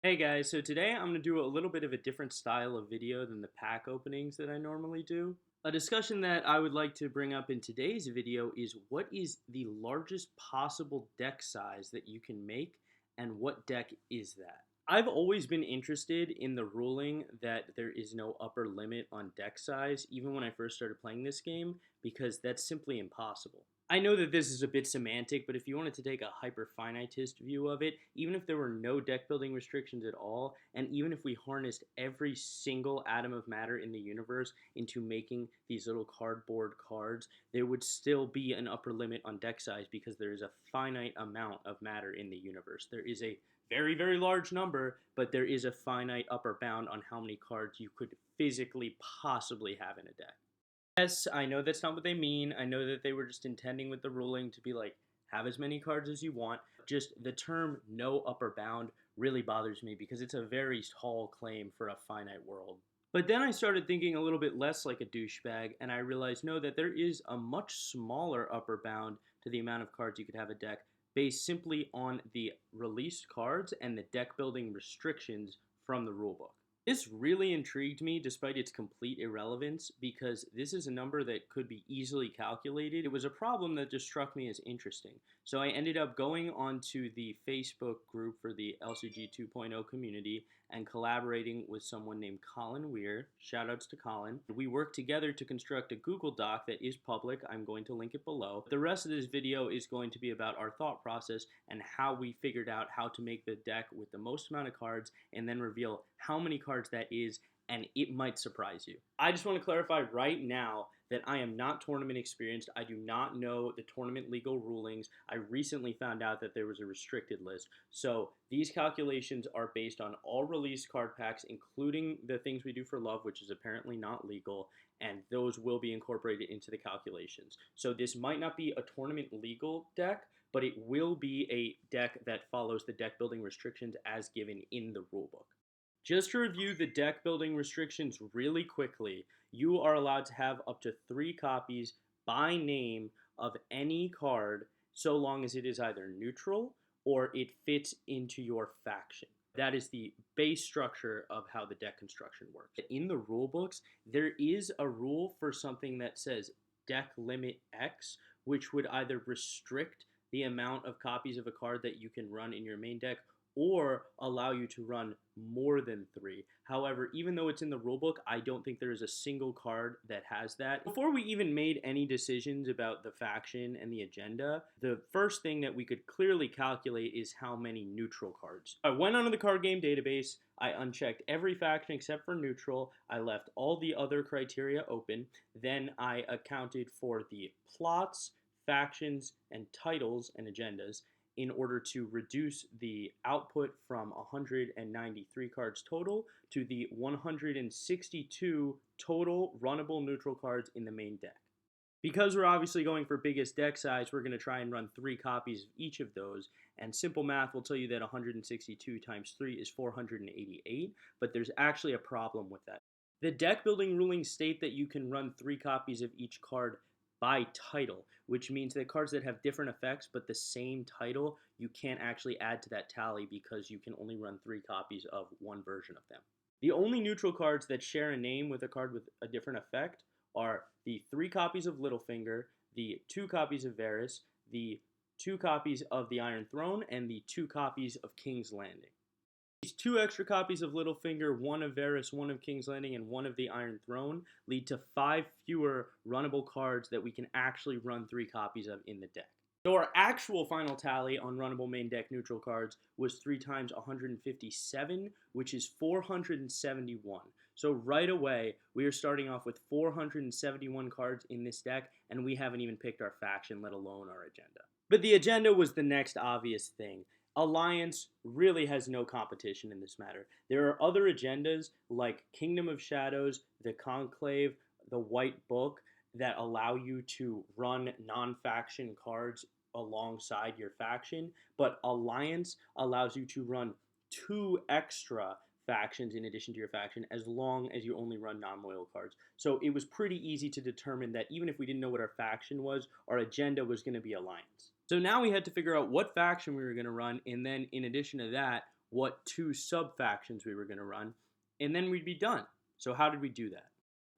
Hey guys, so today I'm going to do a little bit of a different style of video than the pack openings that I normally do. A discussion that I would like to bring up in today's video is what is the largest possible deck size that you can make and what deck is that? I've always been interested in the ruling that there is no upper limit on deck size, even when I first started playing this game, because that's simply impossible. I know that this is a bit semantic, but if you wanted to take a hyper-finitist view of it, even if there were no deck building restrictions at all, and even if we harnessed every single atom of matter in the universe into making these little cardboard cards, there would still be an upper limit on deck size because there is a finite amount of matter in the universe. There is a very, very large number, but there is a finite upper bound on how many cards you could physically possibly have in a deck. Yes, I know that's not what they mean. I know that they were just intending with the ruling to be like, have as many cards as you want. Just the term no upper bound really bothers me because it's a very tall claim for a finite world. But then I started thinking a little bit less like a douchebag, and I realized no, that there is a much smaller upper bound to the amount of cards you could have a deck based simply on the released cards and the deck building restrictions from the rulebook. This really intrigued me despite its complete irrelevance because this is a number that could be easily calculated. It was a problem that just struck me as interesting. So I ended up going onto the Facebook group for the LCG 2.0 community and collaborating with someone named Colin Weir. Shoutouts to Colin. We worked together to construct a Google Doc that is public. I'm going to link it below. The rest of this video is going to be about our thought process and how we figured out how to make the deck with the most amount of cards and then reveal how many cards that is, and it might surprise you. I just want to clarify right now that I am not tournament experienced. I do not know the tournament legal rulings. I recently found out that there was a restricted list. So these calculations are based on all released card packs, including the things we do for love, which is apparently not legal, and those will be incorporated into the calculations. So this might not be a tournament legal deck, but it will be a deck that follows the deck building restrictions as given in the rulebook. Just to review the deck building restrictions really quickly, you are allowed to have up to 3 copies by name of any card so long as it is either neutral or it fits into your faction. That is the base structure of how the deck construction works. In the rule books, there is a rule for something that says deck limit X, which would either restrict the amount of copies of a card that you can run in your main deck or allow you to run more than 3. However, even though it's in the rulebook, I don't think there is a single card that has that. Before we even made any decisions about the faction and the agenda, the first thing that we could clearly calculate is how many neutral cards. I went onto the card game database, I unchecked every faction except for neutral, I left all the other criteria open, then I accounted for the plots, factions, and titles and agendas in order to reduce the output from 193 cards total to the 162 total runnable neutral cards in the main deck. Because we're obviously going for biggest deck size, we're going to try and run 3 copies of each of those, and simple math will tell you that 162 times 3 is 488, but there's actually a problem with that. The deck building rulings state that you can run 3 copies of each card by title, which means that cards that have different effects but the same title, you can't actually add to that tally because you can only run 3 copies of one version of them. The only neutral cards that share a name with a card with a different effect are the 3 copies of Littlefinger, the 2 copies of Varys, the 2 copies of the Iron Throne, and the 2 copies of King's Landing. These 2 extra copies of Littlefinger, 1 of Varys, 1 of King's Landing, and 1 of the Iron Throne lead to 5 fewer runnable cards that we can actually run 3 copies of in the deck. So our actual final tally on runnable main deck neutral cards was 3 times 157, which is 471. So right away, we are starting off with 471 cards in this deck, and we haven't even picked our faction, let alone our agenda. But the agenda was the next obvious thing. Alliance really has no competition in this matter. There are other agendas like Kingdom of Shadows, the Conclave, the White Book that allow you to run non-faction cards alongside your faction, but Alliance allows you to run 2 extra factions in addition to your faction as long as you only run non-loyal cards. So it was pretty easy to determine that even if we didn't know what our faction was, our agenda was going to be Alliance. So now we had to figure out what faction we were going to run, and then in addition to that, what two sub-factions we were going to run, and then we'd be done. So how did we do that?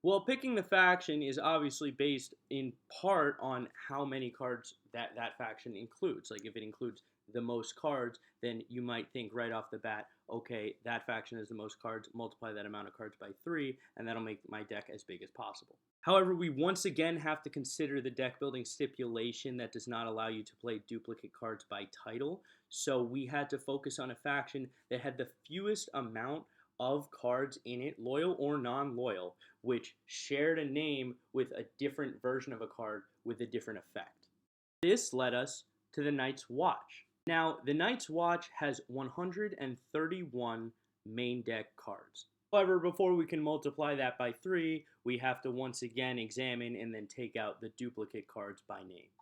Well, picking the faction is obviously based in part on how many cards that faction includes. Like if it includes the most cards, then you might think right off the bat, okay, that faction has the most cards, multiply that amount of cards by 3, and that'll make my deck as big as possible. However, we once again have to consider the deck building stipulation that does not allow you to play duplicate cards by title. So we had to focus on a faction that had the fewest amount of cards in it, loyal or non-loyal, which shared a name with a different version of a card with a different effect. This led us to the Night's Watch. Now, the Night's Watch has 131 main deck cards. However, before we can multiply that by 3, we have to once again examine and then take out the duplicate cards by name.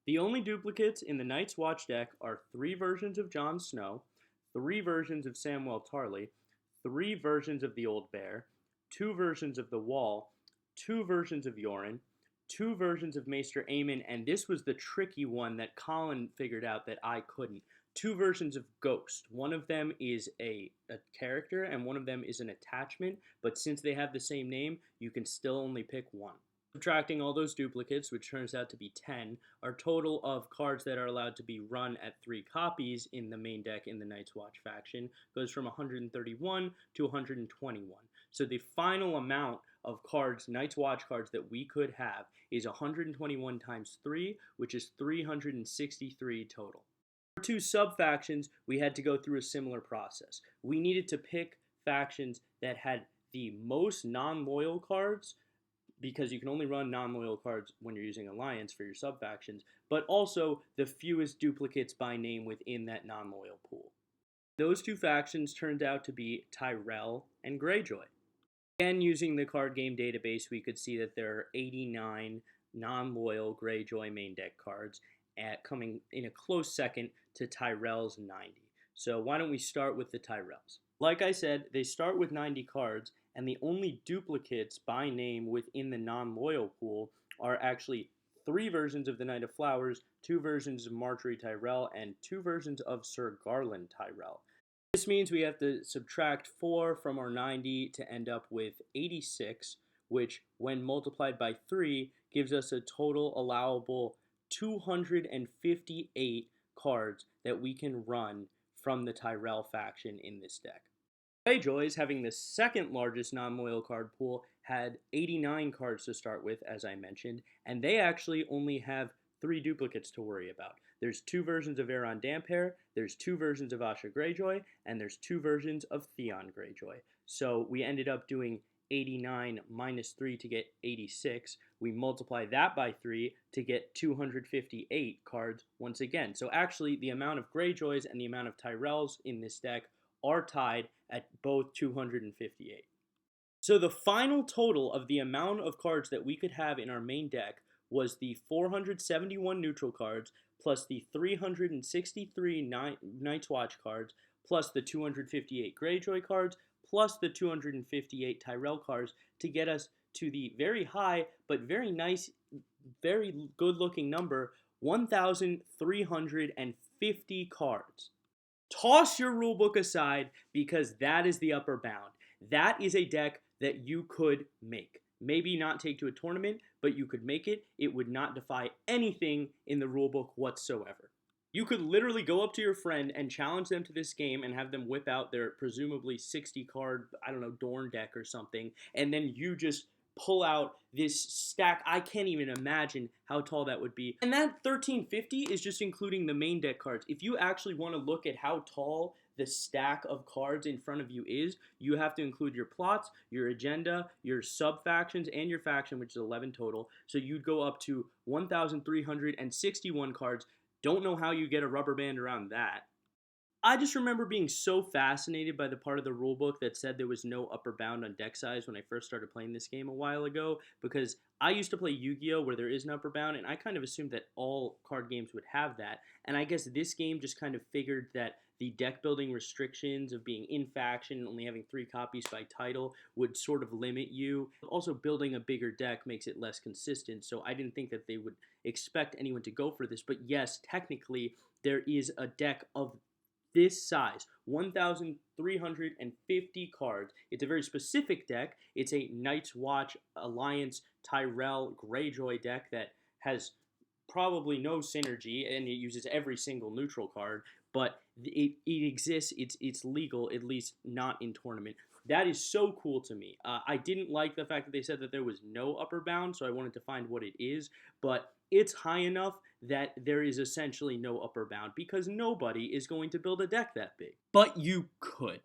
The only duplicates in the Night's Watch deck are 3 versions of Jon Snow, 3 versions of Samwell Tarly, 3 versions of the Old Bear, 2 versions of the Wall, 2 versions of Yoren, 2 versions of Maester Aemon, and this was the tricky one that Colin figured out that I couldn't. 2 versions of Ghost. One of them is a character and one of them is an attachment, but since they have the same name, you can still only pick one. Subtracting all those duplicates, which turns out to be 10, our total of cards that are allowed to be run at 3 copies in the main deck in the Night's Watch faction goes from 131 to 121. So the final amount of cards, Night's Watch cards, that we could have is 121 times 3, which is 363 total. For 2 sub-factions, we had to go through a similar process. We needed to pick factions that had the most non-loyal cards, because you can only run non-loyal cards when you're using Alliance for your sub-factions, but also the fewest duplicates by name within that non-loyal pool. Those 2 factions turned out to be Tyrell and Greyjoy. Again, using the card game database, we could see that there are 89 non-loyal Greyjoy main deck cards, coming in a close second to Tyrell's 90. So why don't we start with the Tyrells? Like I said, they start with 90 cards, and the only duplicates by name within the non-loyal pool are actually 3 versions of the Knight of Flowers, 2 versions of Marjorie Tyrell, and 2 versions of Sir Garland Tyrell. This means we have to subtract 4 from our 90 to end up with 86, which, when multiplied by 3, gives us a total allowable 258 cards that we can run from the Tyrell faction in this deck. Greyjoys, having the second largest non-loyal card pool, had 89 cards to start with, as I mentioned, and they actually only have 3 duplicates to worry about. There's 2 versions of Aeron Damphair, there's 2 versions of Asha Greyjoy, and there's 2 versions of Theon Greyjoy. So we ended up doing 89 minus 3 to get 86. We multiply that by 3 to get 258 cards once again. So actually, the amount of Greyjoys and the amount of Tyrells in this deck are tied at both 258. So the final total of the amount of cards that we could have in our main deck was the 471 neutral cards plus the 363 Night's Watch cards plus the 258 Greyjoy cards plus the 258 Tyrell cards to get us to the very high but very nice, very good looking number, 1,350 cards. Toss your rulebook aside because that is the upper bound. That is a deck that you could make. Maybe not take to a tournament, but you could make it. It would not defy anything in the rulebook whatsoever. You could literally go up to your friend and challenge them to this game and have them whip out their presumably 60 card, I don't know, Dorn deck or something, and then you just pull out this stack. I can't even imagine how tall that would be. And that 1350 is just including the main deck cards. If you actually want to look at how tall the stack of cards in front of you is, you have to include your plots, your agenda, your sub-factions, and your faction, which is 11 total. So you'd go up to 1,361 cards. Don't know how you get a rubber band around that. I just remember being so fascinated by the part of the rulebook that said there was no upper bound on deck size when I first started playing this game a while ago, because I used to play Yu-Gi-Oh! Where there is an upper bound, and I kind of assumed that all card games would have that, and I guess this game just kind of figured that the deck building restrictions of being in faction and only having 3 copies by title would sort of limit you. Also, building a bigger deck makes it less consistent, so I didn't think that they would expect anyone to go for this, but yes, technically, there is a deck of this size, 1,350 cards. It's a very specific deck. It's a Night's Watch Alliance Tyrell Greyjoy deck that has probably no synergy, and it uses every single neutral card, but it exists. It's legal, at least not in tournament. That is so cool to me. I didn't like the fact that they said that there was no upper bound, so I wanted to find what it is, but it's high enough that there is essentially no upper bound because nobody is going to build a deck that big. But you could.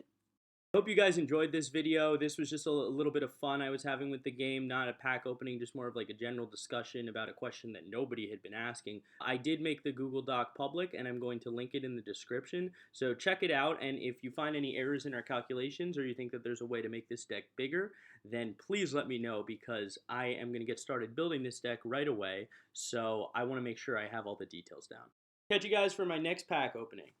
Hope you guys enjoyed this video. This was just a little bit of fun I was having with the game, not a pack opening, just more of like a general discussion about a question that nobody had been asking. I did make the Google Doc public, and I'm going to link it in the description, so check it out, and if you find any errors in our calculations or you think that there's a way to make this deck bigger, then please let me know, because I am going to get started building this deck right away, so I want to make sure I have all the details down. Catch you guys for my next pack opening.